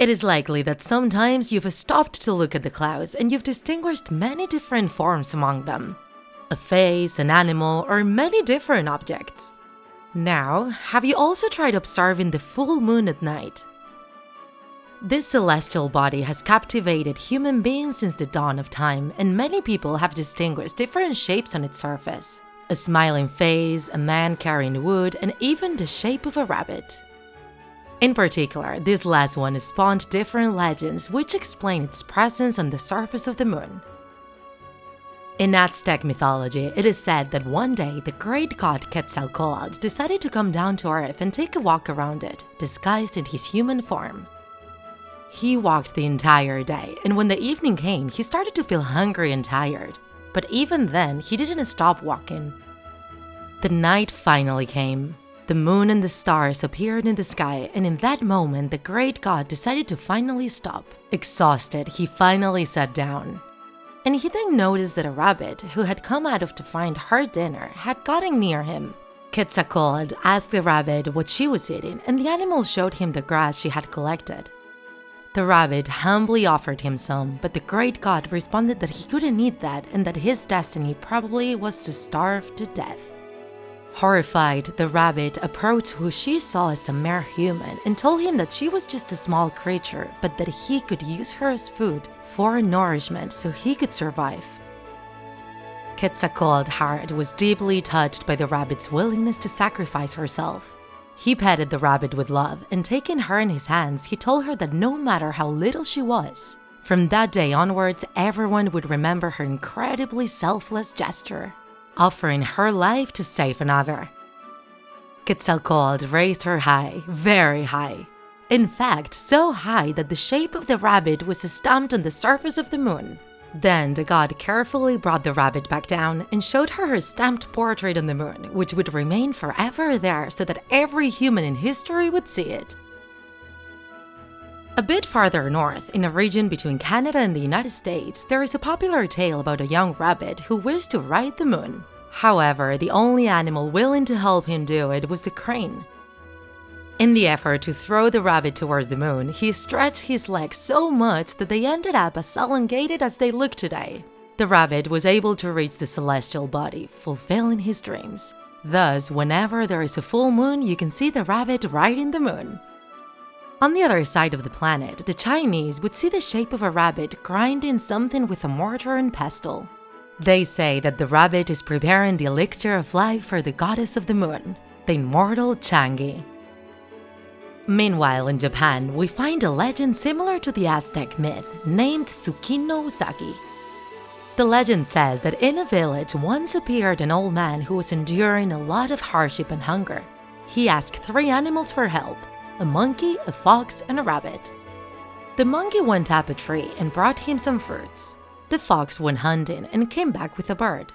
It is likely that sometimes you've stopped to look at the clouds and you've distinguished many different forms among them. A face, an animal, or many different objects. Now, have you also tried observing the full moon at night? This celestial body has captivated human beings since the dawn of time, and many people have distinguished different shapes on its surface. A smiling face, a man carrying wood, and even the shape of a rabbit. In particular, this last one has spawned different legends which explain its presence on the surface of the moon. In Aztec mythology, it is said that one day the great god Quetzalcoatl decided to come down to Earth and take a walk around it, disguised in his human form. He walked the entire day, and when the evening came, he started to feel hungry and tired. But even then, he didn't stop walking. The night finally came. The moon and the stars appeared in the sky, and in that moment, the great god decided to finally stop. Exhausted, he finally sat down. And he then noticed that a rabbit, who had come out to find her dinner, had gotten near him. Quetzalcoatl asked the rabbit what she was eating, and the animal showed him the grass she had collected. The rabbit humbly offered him some, but the great god responded that he couldn't eat that and that his destiny probably was to starve to death. Horrified, the rabbit approached who she saw as a mere human and told him that she was just a small creature, but that he could use her as food for nourishment so he could survive. Quetzalcoatl's heart was deeply touched by the rabbit's willingness to sacrifice herself. He petted the rabbit with love, and taking her in his hands, he told her that no matter how little she was, from that day onwards, everyone would remember her incredibly selfless gesture, offering her life to save another. Quetzalcoatl raised her high, very high. In fact, so high that the shape of the rabbit was stamped on the surface of the moon. Then the god carefully brought the rabbit back down and showed her stamped portrait on the moon, which would remain forever there so that every human in history would see it. A bit farther north, in a region between Canada and the United States, there is a popular tale about a young rabbit who wished to ride the moon. However, the only animal willing to help him do it was the crane. In the effort to throw the rabbit towards the moon, he stretched his legs so much that they ended up as elongated as they look today. The rabbit was able to reach the celestial body, fulfilling his dreams. Thus, whenever there is a full moon, you can see the rabbit riding the moon. On the other side of the planet, the Chinese would see the shape of a rabbit grinding something with a mortar and pestle. They say that the rabbit is preparing the elixir of life for the goddess of the moon, the immortal Chang'e. Meanwhile, in Japan, we find a legend similar to the Aztec myth, named Tsukino Usagi. The legend says that in a village once appeared an old man who was enduring a lot of hardship and hunger. He asked 3 animals for help: a monkey, a fox, and a rabbit. The monkey went up a tree and brought him some fruits. The fox went hunting and came back with a bird.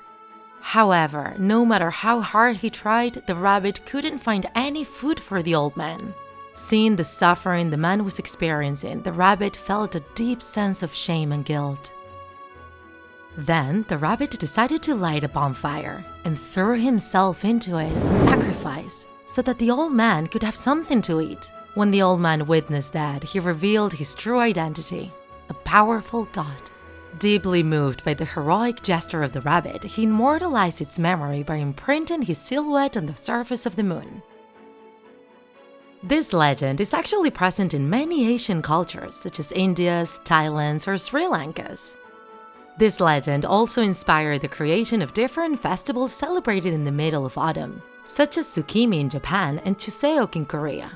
However, no matter how hard he tried, the rabbit couldn't find any food for the old man. Seeing the suffering the man was experiencing, the rabbit felt a deep sense of shame and guilt. Then, the rabbit decided to light a bonfire and threw himself into it as a sacrifice, so that the old man could have something to eat. When the old man witnessed that, he revealed his true identity, a powerful god. Deeply moved by the heroic gesture of the rabbit, he immortalized its memory by imprinting his silhouette on the surface of the moon. This legend is actually present in many Asian cultures, such as India's, Thailand's, or Sri Lanka's. This legend also inspired the creation of different festivals celebrated in the middle of autumn, such as Tsukimi in Japan and Chuseok in Korea.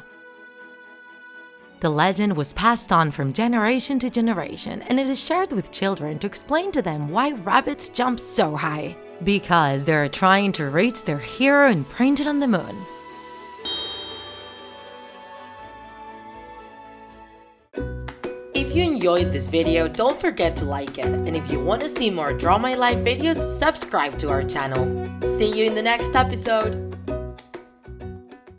The legend was passed on from generation to generation, and it is shared with children to explain to them why rabbits jump so high. Because they are trying to reach their hero imprinted on the moon. If you enjoyed this video, don't forget to like it, and if you want to see more Draw My Life videos, subscribe to our channel. See you in the next episode!